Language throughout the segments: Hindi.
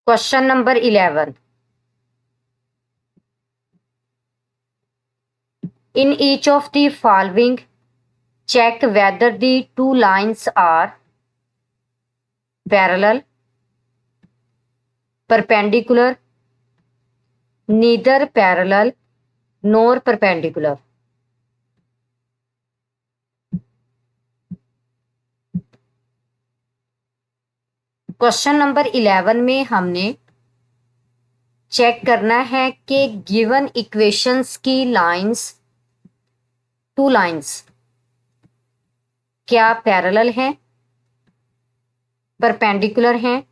Question number 11. In each of the following, check whether the two lines are parallel, perpendicular, neither parallel nor perpendicular. Question number 11 में हमने चेक करना है कि गिवन इक्वेशंस की टू लाइंस क्या पैरेलल हैं, परपेंडिकुलर हैं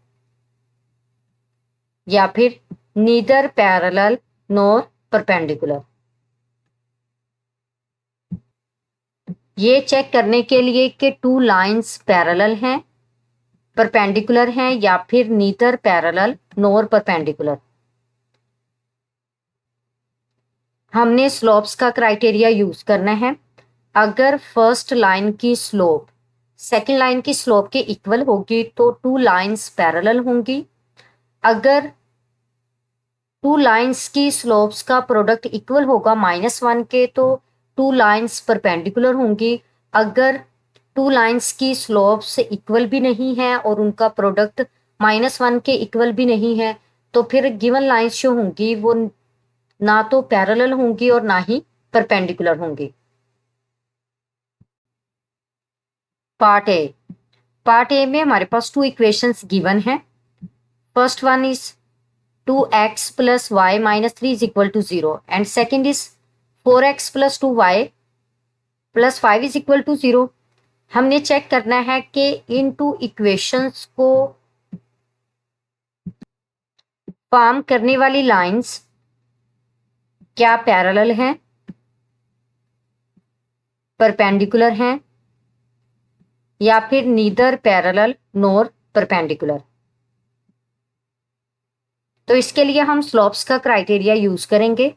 या फिर नीदर पैरेलल नोर परपेंडिकुलर। ये चेक करने के लिए कि टू लाइंस पैरेलल हैं, परपेंडिकुलर हैं या फिर नीदर पैरेलल नोर परपेंडिकुलर। हमने स्लोप्स का क्राइटेरिया यूज करना है। अगर फर्स्ट लाइन की स्लोप सेकंड लाइन की स्लोप के इक्वल होगी तो टू लाइंस पैरेलल होंगी। अगर टू लाइंस की स्लोप्स का प्रोडक्ट इक्वल होगा -1 के तो टू लाइंस परपेंडिकुलर होंगी। अगर टू लाइंस की स्लोप्स इक्वल भी नहीं है और उनका प्रोडक्ट -1 के इक्वल भी नहीं है तो फिर गिवन लाइंस जो होंगी वो ना तो पैरेलल होंगी और ना ही परपेंडिकुलर होंगी। पार्ट ए में हमारे पास टू इक्वेशंस गिवन है। First one is 2x plus y minus 3 is equal to 0 and second is 4x plus 2y plus 5 is equal to 0। हमने चेक करना है कि इन टू इक्वेशंस को फॉर्म करने वाली लाइंस क्या पैरेलल हैं, परपेंडिकुलर हैं या फिर नीदर पैरेलल नोर परपेंडिकुलर। तो इसके लिए हम स्लोप्स का क्राइटेरिया यूज करेंगे।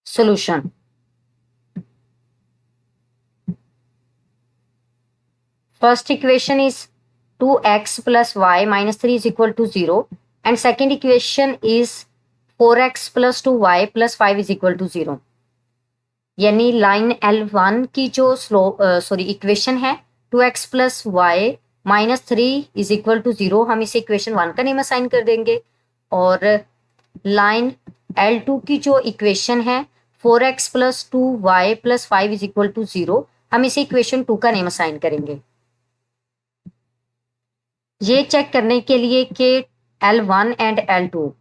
Solution first equation is 2x plus y minus 3 is equal to 0 and second equation is 4x plus 2y plus 5 is equal to 0। यानी लाइन L1 की जो इक्वेशन है 2x plus y minus 3 is equal to 0, हम इसे इक्वेशन 1 का नेम असाइन कर देंगे। और लाइन L2 की जो इक्वेशन है 4x plus 2y plus 5 is equal to 0, हम इसे इक्वेशन 2 का नेम असाइन करेंगे। ये चेक करने के लिए कि L1 एंड L2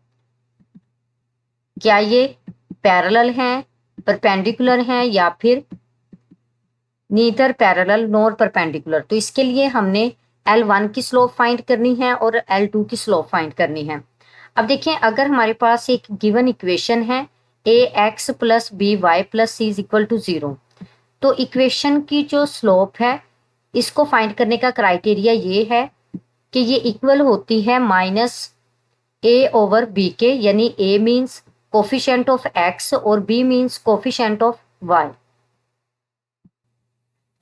क्या ये पैरेलल हैं, परपेंडिकुलर हैं या फिर नीदर पैरेलल नोर परपेंडिकुलर। तो इसके लिए हमने L1 की स्लोप फाइंड करनी है और L2 की स्लोप फाइंड करनी है। अब देखें, अगर हमारे पास एक गिवन इक्वेशन है ax plus by plus c is equal to 0, तो इक्वेशन की जो स्लोप है इसको फाइंड करने का क्राइटेरिया ये है कि ये इक्वल होती है -a/b के, यानी a means coefficient of x और b means coefficient of y।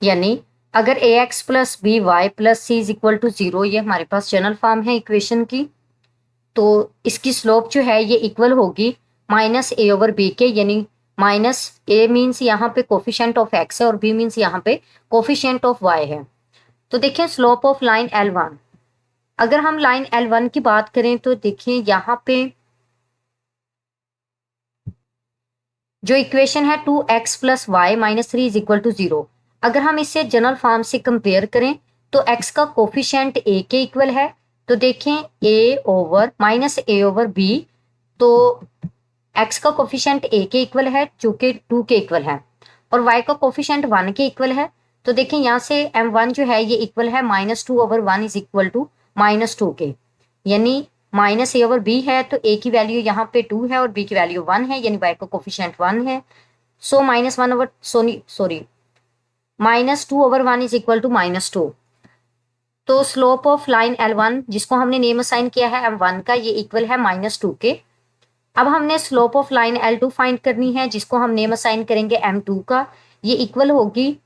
यानी अगर ax plus by plus c is equal to 0, ये हमारे पास जनरल फॉर्म है इक्वेशन की, तो इसकी स्लोप जो है ये इक्वल होगी -a/b के, यानी -a मीन्स यहाँ पे कोफिशिएंट ऑफ x है और b मीन्स यहाँ पे कोफिशिएंट ऑफ y है। तो देखिए स्लोप ऑफ लाइन L1, अगर हम लाइन L1 की बात करें तो देखिए यहाँ पे जो इक्वेशन है 2x plus y minus 3 is equal to 0, अगर हम इसे जनरल फॉर्म से कंपेयर करें तो x का कोफिशिएंट a के इक्वल है। तो देखें a/-a/b, तो x का कोफिशिएंट a के इक्वल है जो कि 2 के इक्वल है और y का कोफिशिएंट 1 के इक्वल है। तो देखें यहाँ से m1 जो है ये इक्वल है -2/1 इज इक्वल टू -2 के, यानी -a/b है तो a की वैल्यू यहाँ पे 2 है और b की वैल्यू 1 है, यानी y का कोफिशिएंट 1 है। सो -2/1 इज इक्वल टू -2। तो स्लोप ऑफ लाइन L1 जिसको हमने नेम असाइन किया है m1 का, ये इक्वल है -2 के। अब हमने slope of line L2 find करनी है जिसको हम नेम असाइन करेंगे m2 का, ये इक्वल होगी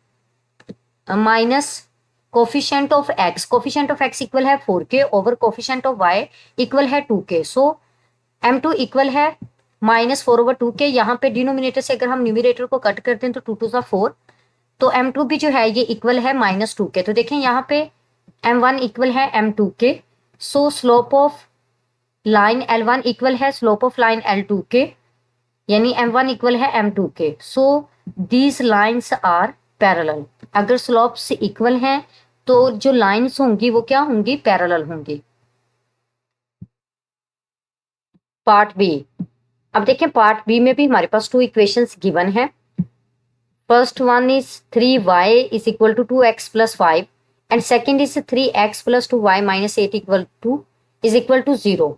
कोफिशिएंट ऑफ x इक्वल है 4k over coefficient of y equal है 2k। सो m2 इक्वल है -4/2k। यहाँ पे डिनोमिनेटर से अगर हम न्यूमिनेटर को कट करते हैं तो 2 2 4, तो m2 भी जो है ये इक्वल है -2k। तो देखें यहाँ पे m1 इक्वल है m2 के। So slope of line L1 equal है स्लोप ऑफ लाइन L2 के, यानी m1 इक्वल है m2 के। So these lines are parallel. अगर स्लोप्स इक्वल हैं तो जो लाइन्स होंगी वो क्या होंगी, पैरेलल होंगी। Part B. अब देखें पार्ट बी में भी हमारे पास 2 इक्वेशंस गिवन है। First one is 3y is equal to 2x plus 5 and second is 3x plus 2y minus 8 is equal to 0।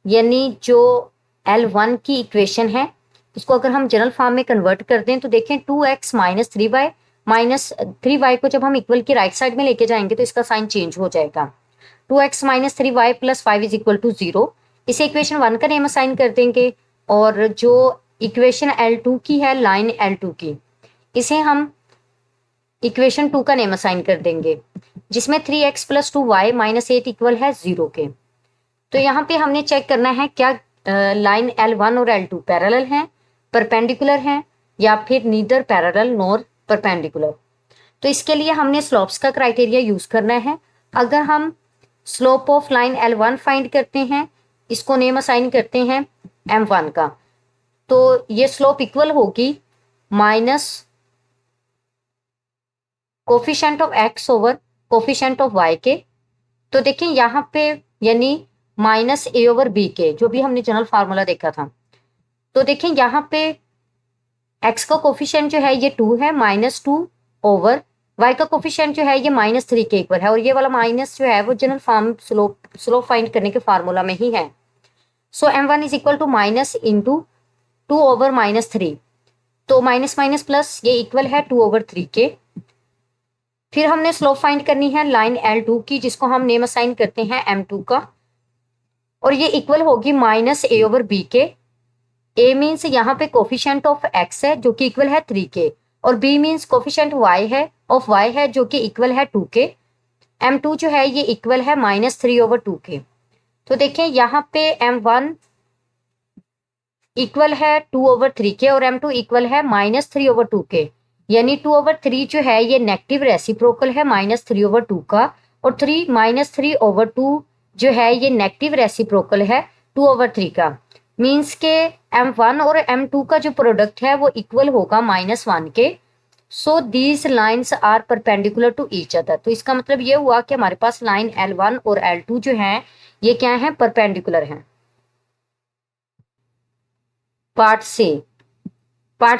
यानी जो L1 की इक्वेशन है इसको अगर हम जनरल फॉर्म में कन्वर्ट कर दें तो देखें 2x minus 3y minus 3y को जब हम इक्वल की राइट साइड में लेके जाएंगे तो इसका साइन चेंज हो जाएगा। 2x minus 3y plus 5 is equal to 0। इसे इक्वेशन 1 का नेम असाइन कर देंगे। और जो इक्वेशन L2 की है, लाइन L2 की, इसे हम इक्वेशन 2 का नेम असाइन कर देंगे, जिसमें 3x plus 2y minus 8 equal है 0 के। तो यहाँ पे हमने चेक करना है क्या लाइन L1 और L2 पैरेलल हैं, परपेंडिकुलर हैं, या फिर नीदर पैरेलल नॉर परपेंडिकुलर। तो इसके लिए हमने स्लोप्स का क्राइटेरिया यूज करना है। अगर हम slope of line L1 find करते हैं, इसको नेम असाइन करते हैं M1 का, तो ये स्लोप इक्वल होगी minus coefficient of x over coefficient of y के। तो देखिए यहाँ पे यानी माइनस a ओवर b के, जो भी हमने जनरल फार्मूला देखा था। तो देखें यहाँ पे x का कोफिशिएंट जो है ये 2 है, -2 ओवर y का कोफिशिएंट जो है ये -3 के इक्वल है। और ये वाला माइनस जो है वो जनरल फॉर्म स्लोप फाइंड करने के फार्मूला में ही है। So m1 is equal to minus into 2 over -3। तो माइनस माइनस प्लस ये इक्वल है 2 ओवर 3 के। फिर हमने स्लोप फाइंड करनी है लाइन L2 की, जिसको हम नेम असाइन करते हैं M2 का, और ये इक्वल होगी माइनस a ओवर b के। a मीन्स यहाँ पे कोफिशिएंट ऑफ x है जो कि इक्वल है 3 के, और b मीन्स कोफिशिएंट y है जो कि इक्वल है 2 के। M2 जो है ये इक्वल है -3 ओवर 2 के। तो देखें यहाँ पे M1 इक्वल है 2 ओवर 3 के और M2 इक्वल है -3 ओवर 2 के। यानी 2 ओवर 3 जो है ये नेगेटिव रेसिप्रोकल है -3 ओवर 2 का, और 3 ओवर 2 जो है ये नेगेटिव रेसिप्रोकल है 2 ओवर 3 का। मीन्स के M1 और M2 का जो प्रोडक्ट है वो इक्वल होगा -1 के। So these lines are perpendicular to each other. तो इसका मतलब ये हुआ कि हमारे पास लाइन L1 और L2 जो है ये क्या है, परपेंडिकुलर हैं। पार्ट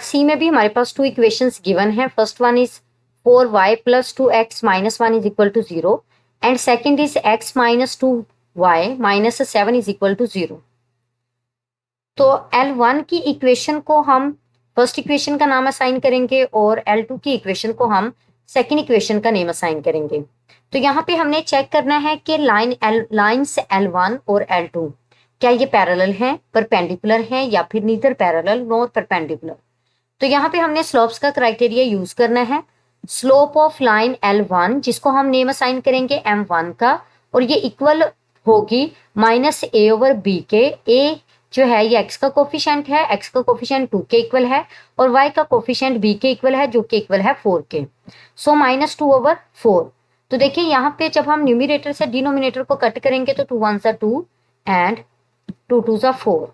सी में भी हमारे पास 2 इक्वेशंस गिवन है। First one is 4y plus 2x minus 1 is equal to 0 and second is x minus 2y minus 7 is equal to 0। तो L1 की इक्वेशन को हम फर्स्ट इक्वेशन का नाम असाइन करेंगे और L2 की इक्वेशन को हम सेकेंड इक्वेशन का नेम असाइन करेंगे। तो यहाँ पे हमने चेक करना है कि लाइन्स L1 और L2 क्या ये पैरेलल हैं, परपेंडिकुलर हैं, या फिर नीदर पैरेलल नॉर परपेंडिकुलर। तो यहाँ पे हमने स्लोप्स का क्राइटेरिया यूज करना है। स्लोप ऑफ लाइन L1 जिसको हम नेम असाइन करेंगे M1 का, और ये इक्वल होगी -a ओवर b के। a जो है ये x का कोफिशिएंट है, x का कोफिशिएंट 2 के इक्वल है, और y का कोफिशिएंट b के इक्वल है जो कि इक्वल है 4 के। सो -2 ओवर 4। तो देखिए यहाँ पे जब हम न्यूमिनेटर से डिनोमिनेटर को कट करेंगे तो 2 1 2 एंड 2 2 4।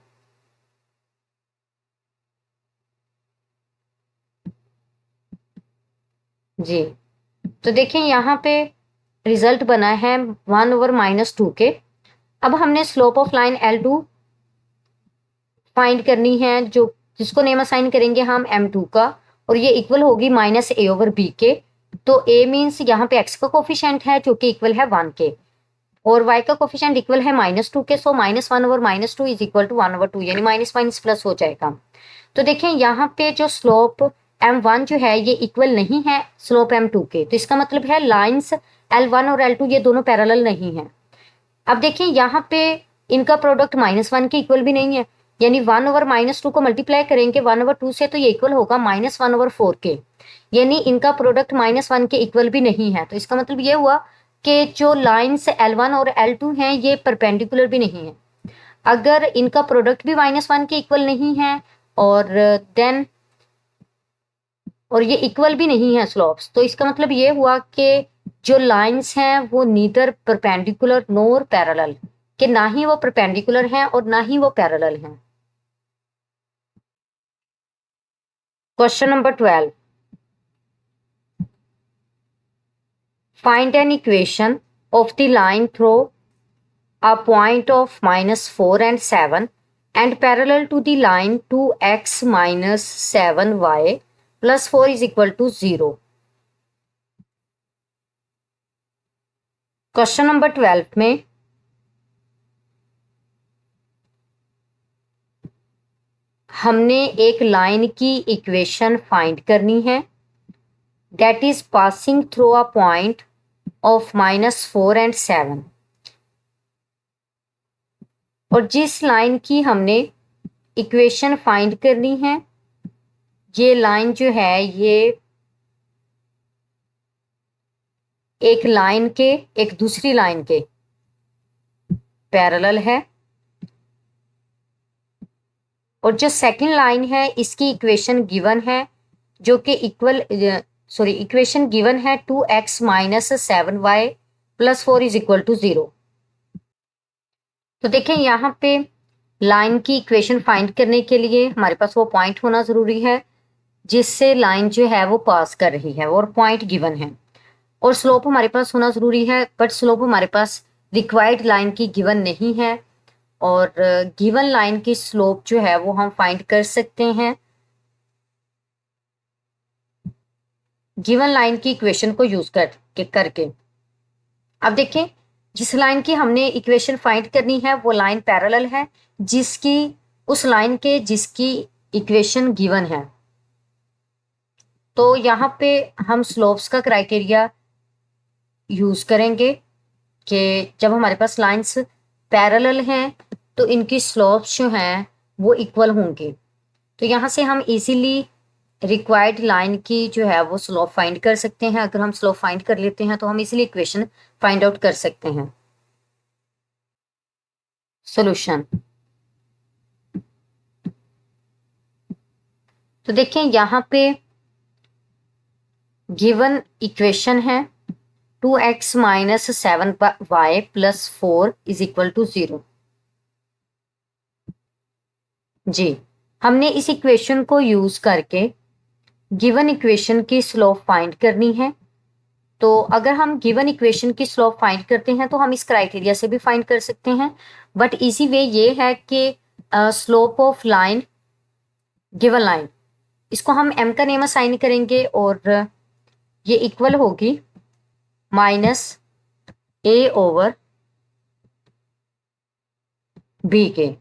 जी, तो देखिए यहाँ पे रिजल्ट बना है 1 ओवर -2 के। अब हमने slope of line L2 find करनी है, जो जिसको नेम असाइन करेंगे हम M2 का, और ये इक्वल होगी -a ओवर b के। तो a मीन्स यहाँ पे x का कोफिशिएंट है जो कि इक्वल है 1 के, और y का कोफिशिएंट इक्वल है -2 के। So -1 over -2 is equal to 1 over 2, यानी माइनस माइनस प्लस हो जाएगा। तो देखें यहाँ पे जो स्लोप M1 जो है ये इक्वल नहीं है स्लोप M2 के, तो इसका मतलब है लाइंस L1 और L2 ये दोनों पैरेलल नहीं है। अब देखिए यहाँ पे इनका प्रोडक्ट -1 के इक्वल भी नहीं है, यानी 1/-2 को मल्टीप्लाई करेंगे 1/2 से तो ये इक्वल होगा -1/4 के, यानी इनका प्रोडक्ट -1 के इक्वल भी नहीं है। तो इसका मतलब ये हुआ कि जो लाइन्स L1 और L2 हैं ये परपेंडिकुलर भी नहीं है। अगर इनका प्रोडक्ट भी -1 के इक्वल नहीं है और देन और ये इक्वल भी नहीं है स्लोप्स, तो इसका मतलब ये हुआ कि जो लाइंस हैं वो नीदर परपेंडिकुलर नोर पैरेलल, कि ना ही वो परपेंडिकुलर हैं और ना ही वो पैरेलल हैं। Question number 12, find an equation of the line through a point of -4 and 7 and parallel to the line 2x minus 7y plus 4 is equal to 0. Question number 12 में हमने एक लाइन की इक्वेशन फाइंड करनी है that is passing through a point of -4 and 7, और जिस लाइन की हमने इक्वेशन फाइंड करनी है ये लाइन जो है ये एक लाइन के एक दूसरी लाइन के पैरेलल है, और जो सेकंड लाइन है इसकी इक्वेशन गिवन है जो कि इक्वेशन गिवन है 2x minus 7y plus 4 is equal to 0। तो देखें यहाँ पे लाइन की इक्वेशन फाइंड करने के लिए हमारे पास वो पॉइंट होना ज़रूरी है जिससे लाइन जो है वो पास कर रही है, और पॉइंट गिवन है, और स्लोप हमारे पास होना ज़रूरी है, बट स्लोप हमारे पास रिक्वायर्ड लाइन की गिवन नहीं है। और गिवन लाइन की स्लोप जो है वो हम फाइंड कर सकते हैं गिवन लाइन की इक्वेशन को यूज करके। अब देखें जिस लाइन की हमने इक्वेशन फाइंड करनी है वो लाइन पैरेलल है उस लाइन के जिसकी इक्वेशन गिवन है। तो यहाँ पे हम स्लोप्स का क्राइटेरिया यूज करेंगे कि जब हमारे पास लाइंस पैरेलल हैं तो इनकी स्लोप्स जो हैं वो इक्वल होंगे। तो यहाँ से हम इजीली रिक्वायर्ड लाइन की जो है वो स्लोप फाइंड कर सकते हैं। अगर हम स्लोप फाइंड कर लेते हैं तो हम इजीली इक्वेशन फाइंड आउट कर सकते हैं। सॉल्यूशन, तो देखें यहाँ पे गिवन इक्वेशन है 2x minus 7y plus 4 is equal to 0। जी, हमने इस इक्वेशन को यूज करके गिवन इक्वेशन की स्लोप फाइंड करनी है। तो अगर हम गिवन इक्वेशन की स्लोप फाइंड करते हैं तो हम इस क्राइटेरिया से भी फाइंड कर सकते हैं, बट इजी वे ये है कि slope of line given line इसको हम m का नेम असाइन करेंगे और ये इक्वल होगी -a/b के।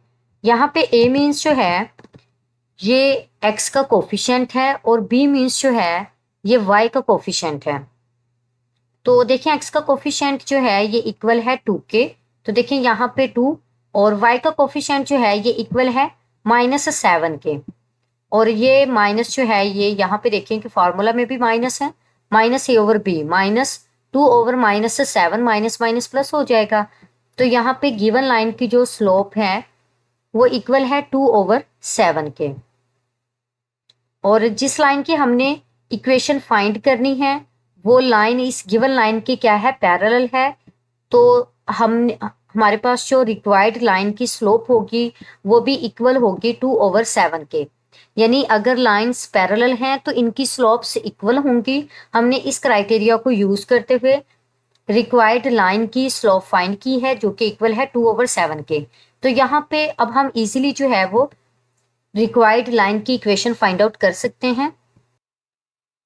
यहाँ पे a मीन्स जो है ये x का कोफिशिएंट है और b मीन्स जो है ये y का कोफिशिएंट है। तो देखें x का कोफिशिएंट जो है ये इक्वल है 2 के, तो देखें यहाँ पे 2, और y का कोफिशिएंट जो है ये इक्वल है -7 के, और ये माइनस जो है ये यहाँ पे देखें कि फॉर्मूला में भी माइनस है, -a/b -2 -7 माइनस माइनस प्लस हो जाएगा। तो यहाँ पे गिवन लाइन की जो स्लोप है वो इक्वल है 2/7 के, और जिस लाइन की हमने इक्वेशन फाइंड करनी है वो लाइन इस गिवन लाइन की क्या है, पैरेलल है। तो हमारे पास जो रिक्वायर्ड लाइन की स्लोप होगी वो भी इक्वल होगी 2/7 के, यानी अगर लाइंस पैरेलल हैं तो इनकी स्लोप्स इक्वल होंगी। हमने इस क्राइटेरिया को यूज करते हुए रिक्वायर्ड लाइन की स्लोप फाइंड की है जो कि इक्वल है 2/7 के। तो यहाँ पे अब हम इजीली जो है वो रिक्वायर्ड लाइन की इक्वेशन फाइंड आउट कर सकते हैं।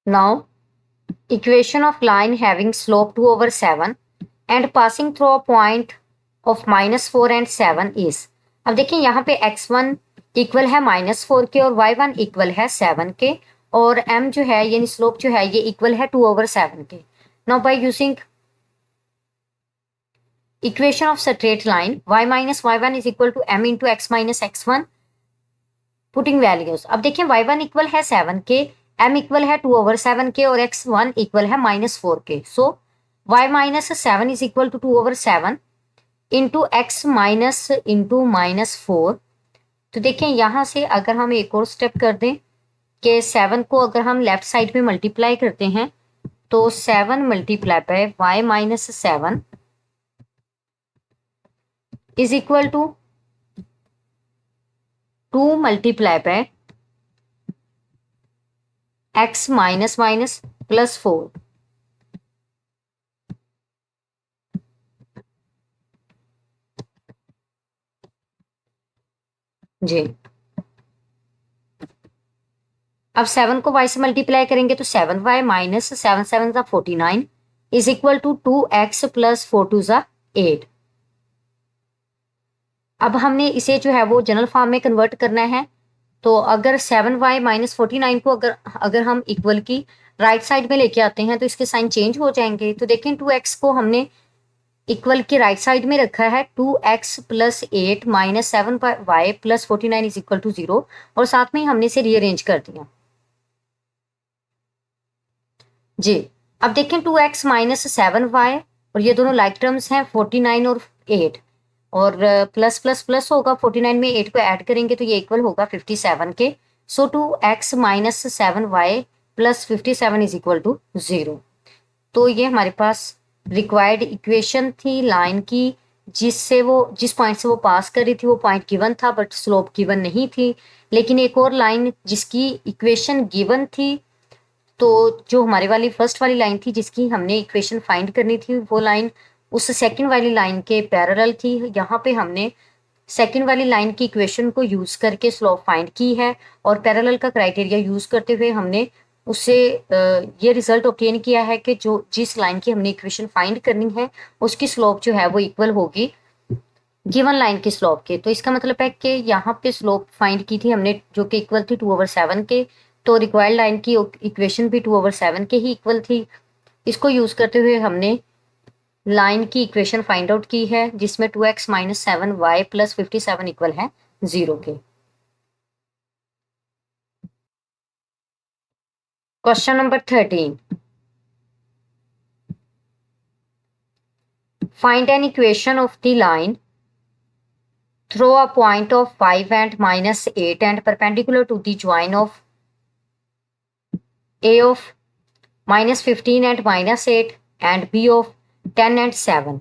Now equation of line having slope 2/7 and passing through a point of -4 and 7 is. अब देखिए यहाँ पे x1 इक्वल है -4 के और y1 इक्वल है 7 के, और m जो है यानी स्लोप जो है ये इक्वल है 2/7 के। Now by using equation of straight line y - y1 is equal to m into x - x1, putting values. अब देखिए y1 इक्वल है 7 के, m इक्वल है 2/7 के और x1 इक्वल है -4 के। So y minus 7 is equal to 2/7 into x minus into -4। तो देखिए यहाँ से अगर हम एक और स्टेप कर दें कि 7 को अगर हम लेफ्ट साइड में मल्टीप्लाई करते हैं तो 7 multiply by y minus 7 is equal to 2 multiply by x minus minus plus 4। जी, अब 7 को y से मल्टीप्लाई करेंगे तो 7y माइनस 7 ज़ा 49 is equal to 2x plus 4 2 ज़ा 8। अब हमने इसे जो है वो जनरल फॉर्म में कन्वर्ट करना है। तो अगर 7y माइनस 49 को अगर हम इक्वल की राइट साइड में लेके आते हैं तो इसके साइन चेंज हो जाएंगे। तो देखें 2x को हमने इक्वल की राइट साइड में रखा है, 2x plus 8 minus 7y plus 49 is equal to 0 और साथ में ही हमने इसे रीअरेंज कर दिया। जी, अब देखें 2x माइनस 7y और ये दोनों लाइक टर्म्स हैं 49 और 8 और प्लस प्लस प्लस होगा, 49 में 8 को ऐड करेंगे तो ये इक्वल होगा 57 के। So 2x minus 7y plus 57 is equal to 0। तो ये हमारे पास रिक्वायर्ड इक्वेशन थी लाइन की, जिससे वो जिस पॉइंट से वो पास कर रही थी वो पॉइंट गिवन था बट स्लोप गिवन नहीं थी। लेकिन एक और लाइन जिसकी इक्वेशन गिवन थी, तो जो हमारे वाली फर्स्ट वाली लाइन थी जिसकी हमने इक्वेशन फाइंड करनी थी वो लाइन उस सेकंड वाली लाइन के पैरेलल थी। यहाँ पे हमने सेकंड वाली लाइन की इक्वेशन को यूज करके स्लोप फाइंड की है और पैरेलल का क्राइटेरिया यूज करते हुए हमने उससे ये रिजल्ट ऑब्टेन किया है कि जो जिस लाइन की हमने इक्वेशन फाइंड करनी है उसकी स्लोप जो है वो इक्वल होगी गिवन लाइन की स्लोप के। तो इसका मतलब है कि यहाँ पे स्लोप फाइंड की थी हमने जो कि इक्वल थी 2/7 के, तो रिक्वायर्ड लाइन की इक्वेशन भी 2/7 के ही इक्वल थी। इसको यूज करते हुए हमने लाइन की इक्वेशन फाइंड आउट की है जिसमें 2x minus 7y plus 57 equal है 0 के। Question number 13, find an equation of the line throw a point of 5 and -8 and perpendicular to the join of A of -15 and -8 and B of 10 and 7।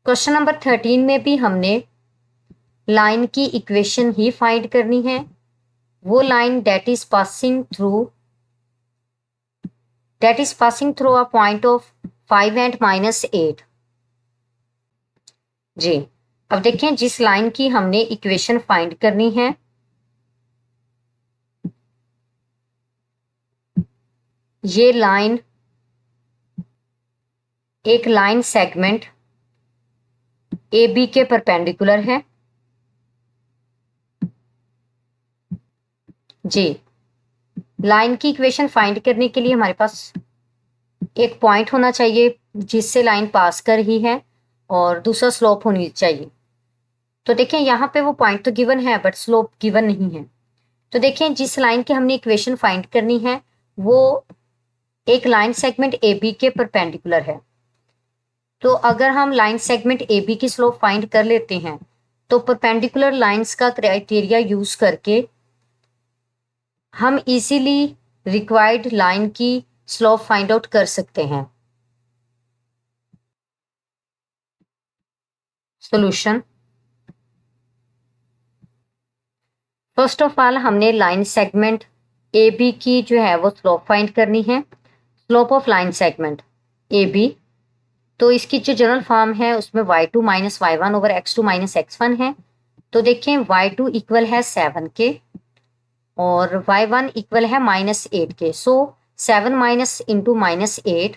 Question number 13 में भी हमने लाइन की इक्वेशन ही फाइंड करनी है। वो line that is passing through a point of 5 and -8। जी, अब देखें जिस लाइन की हमने इक्वेशन फाइंड करनी है ये लाइन एक लाइन सेगमेंट ए बी के परपेंडिकुलर है। जी, लाइन की इक्वेशन फाइंड करने के लिए हमारे पास एक पॉइंट होना चाहिए जिससे लाइन पास कर रही है और दूसरा स्लोप होनी चाहिए। तो देखें यहाँ पे वो पॉइंट तो गिवन है बट स्लोप गिवन नहीं है। तो देखें जिस लाइन की हमने इक्वेशन फाइंड करनी है वो एक लाइन सेगमेंट ए बी के परपेंडिकुलर है। तो अगर हम लाइन सेगमेंट ए बी की स्लोप फाइंड कर लेते हैं तो परपेंडिकुलर लाइंस का क्राइटेरिया यूज करके हम इजीली रिक्वायर्ड लाइन की स्लोप फाइंड आउट कर सकते हैं। सॉल्यूशन, फर्स्ट ऑफ ऑल हमने लाइन सेगमेंट ए बी की जो है वो स्लोप फाइंड करनी है। Slope of line segment A B, तो इसकी जो जनरल फॉर्म है उसमें y2 minus y1 over x2 minus x1 है। तो देखें y2 इक्वल है 7 के और y1 इक्वल है -8 के। सो 7 माइनस इंटू -8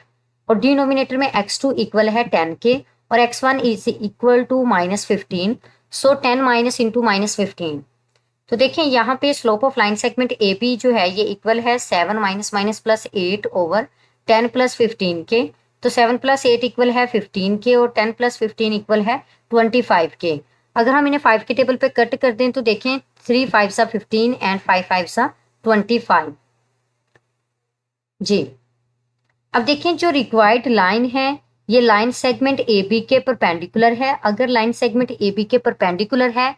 और डिनोमिनेटर में x2 इक्वल है 10 के और x1 is equal to -15। So 10 minus into -15। तो देखें यहाँ पे slope of line segment A B जो है ये इक्वल है 7 minus minus plus 8 over 10 plus 15 के। तो 7 प्लस 8 इक्वल है 15 के और 10 प्लस 15 इक्वल है 25 के। अगर हम इन्हें 5 के टेबल पे कट कर दें तो देखें 3 5 सा 15 एंड 5 5 सा 25 जी। अब देखें जो रिक्वायर्ड लाइन है ये लाइन सेगमेंट ए बी के परपेंडिकुलर है। अगर लाइन सेगमेंट ए बी के परपेंडिकुलर है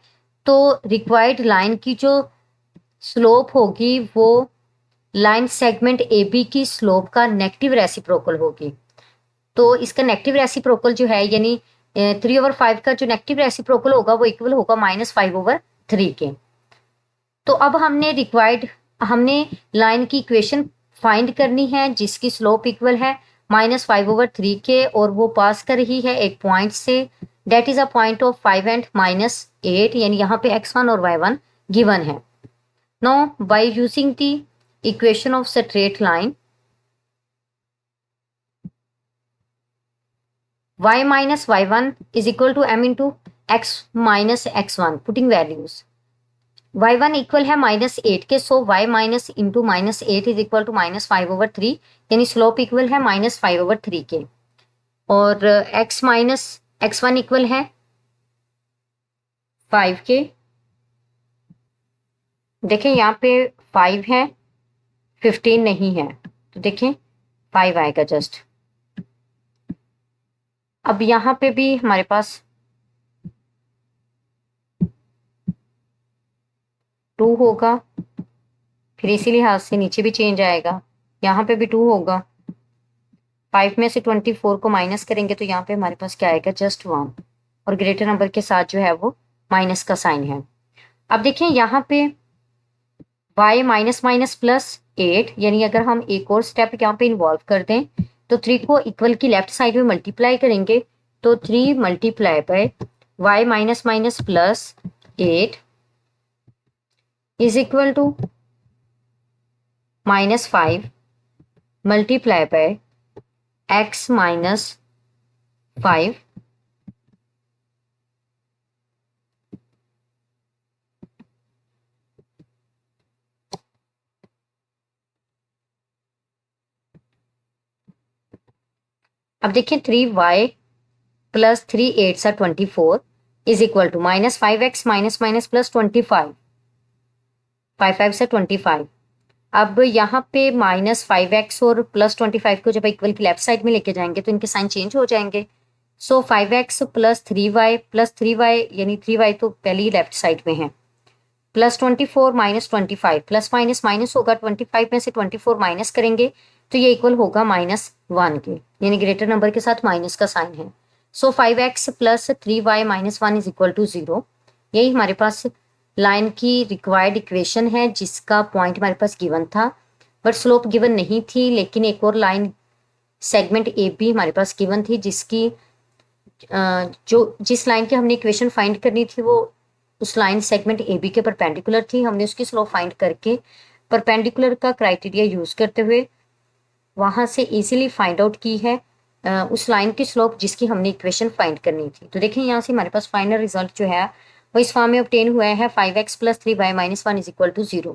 तो रिक्वायर्ड लाइन की जो स्लोप होगी वो लाइन सेगमेंट ए बी की स्लोप का नेगेटिव रेसिप्रोकल होगी। तो इसका नेगेटिव रेसिप्रोकल जो है यानी 3/5 का जो नेगेटिव रेसिप्रोकल होगा वो इक्वल होगा -5/3 के। तो अब हमने लाइन की इक्वेशन फाइंड करनी है जिसकी स्लोप इक्वल है -5/3 के और वो पास कर रही है एक पॉइंट से, that is a point of 5 and -8, यानी यहाँ पे x1 और y1 गिवन है। Now by using the equation of straight line y minus y1 is equal to m into x minus x1, putting values y1 equal है -8 के, so y minus into -8 is equal to -5/3, यानी स्लोप इक्वल है -5/3 के। और x माइनस x1 इक्वल है 5 के। देखें यहाँ पे 5 है 15 नहीं है, तो देखें 5 आएगा जस्ट। अब यहाँ पे भी हमारे पास 2 होगा, फिर इसी लिहाज से नीचे भी चेंज आएगा, यहाँ पे भी 2 होगा। 5 में से 24 को माइनस करेंगे तो यहाँ पे हमारे पास क्या आएगा, जस्ट 1, और ग्रेटर नंबर के साथ जो है वो माइनस का साइन है। अब देखें यहाँ पे y माइनस माइनस प्लस 8, यानी अगर हम एक और स्टेप यहाँ पे इन्वॉल्व कर दें तो 3 को इक्वल की लेफ्ट साइड में मल्टीप्लाई करेंगे तो 3 multiply by y minus minus plus 8 is equal to -5 multiply by x minus 5 अब देखिए 3y प्लस 3 8 सा 24 is equal to -5x minus minus plus 25, 5 से 25। अब यहाँ पे -5x और +25 को जब इक्वल की लेफ्ट साइड में लेके जाएंगे तो इनके साइन चेंज हो जाएंगे। सो 5x प्लस 3y यानी 3y तो पहले ही लेफ्ट साइड में है, +24 -25, प्लस माइनस माइनस होगा, 25 में से 24 माइनस करेंगे तो ये इक्वल होगा -1 के, यानी ग्रेटर नंबर के साथ माइनस का साइन है। So 5x plus 3y minus 1 is equal to 0। यही हमारे पास लाइन की रिक्वायर्ड इक्वेशन है जिसका पॉइंट हमारे पास गिवन था, बट स्लोप गिवन नहीं थी। लेकिन एक और लाइन सेगमेंट ए बी हमारे पास गिवन थी जिसकी जिस लाइन की हमने इक्वेशन फाइंड करनी थी वो उस लाइन सेगमेंट ए बी के परपेंडिकुलर थी। हमने उसकी स्लोप फाइंड करके परपेंडिकुलर का क्राइटेरिया यूज करते हुए वहां से इजीली फाइंड आउट की है उस लाइन की स्लोप जिसकी हमने इक्वेशन फाइंड करनी थी। तो देखिए यहाँ से हमारे पास फाइनल रिजल्ट जो है वो इस फॉर्म में ऑब्टेन हुआ है 5x plus 3y minus 1 is equal to 0।